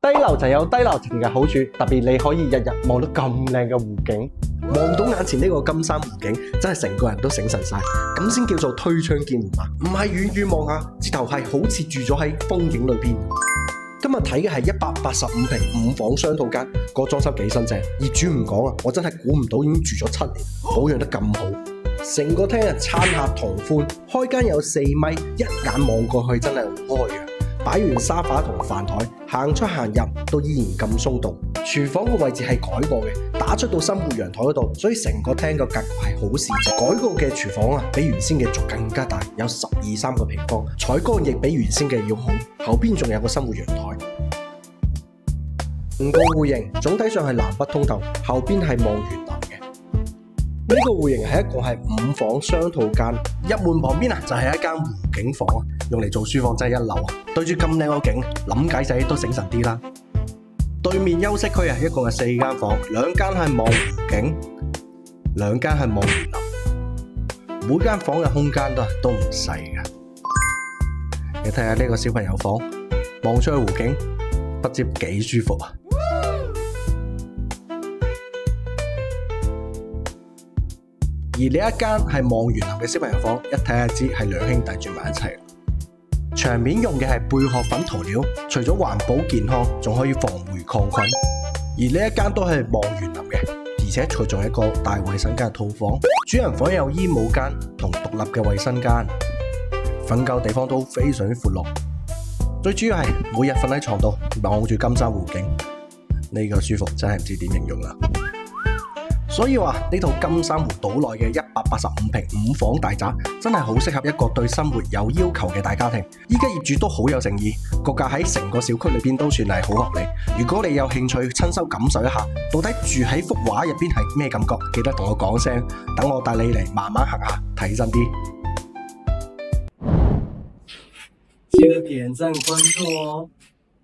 低樓層有低樓層嘅好處，特別你可以日日望到咁靚嘅湖景，望到眼前呢個金山湖景，真係成個人都醒神晒，咁先叫做推窗見湖啊！唔係遠遠望下，直頭係好似住咗喺風景裏邊。今日睇嘅係185平5房雙套間，個裝修幾新淨，業主唔講啊，我真係估唔到已經住咗7年，保養得咁好。成個廳啊，餐客同寬，開間有4米，一眼望過去真係好開嘅。擺完沙發同飯台，行出行入都依然咁鬆動。廚房個位置係改過嘅，打出到深戶陽台嗰度，所以成個廳個格局係好市值。改過嘅廚房啊，比原先嘅仲更加大，有12-3個平方，採光亦比原先嘅要好。後邊仲有個深戶陽台。5個戶型總體上係南北通透，後邊係望園南嘅。呢個戶型係一共係5房雙套間，入門旁邊啊就係一間湖景房啊，用嚟做書房真係一流啊！對住咁靚個景，諗計仔都醒神啲啦。對面休息區啊，一共係4間房，2間係望湖景，2間係望園林。每間房嘅空間都唔細噶。你睇下呢個小朋友房，望出去湖景，不知幾舒服啊！而呢一間係望園林嘅小朋友房，一睇就知係2兄弟住埋一齊。牆面用嘅係貝殼粉塗料，除咗環保健康，仲可以防霉抗菌。而呢一間都係望園林嘅，而且佢仲有一個大衛生間套房，主人房有衣帽間同獨立嘅衛生間，瞓覺地方都非常之闊落。最主要係每日瞓喺床度望住金山湖景，呢個舒服真係唔知點形容啦。所以話呢套金山湖島內嘅185平5房大宅真係好適合一個對生活有要求嘅大家庭。依家業主都好有誠意，個價喺成個小區裏邊都算係好合理。如果你有興趣親手感受一下，到底住喺幅畫入邊係咩感覺，記得同我講聲，等我帶你嚟慢慢行下，睇真啲。記得點讚關注哦。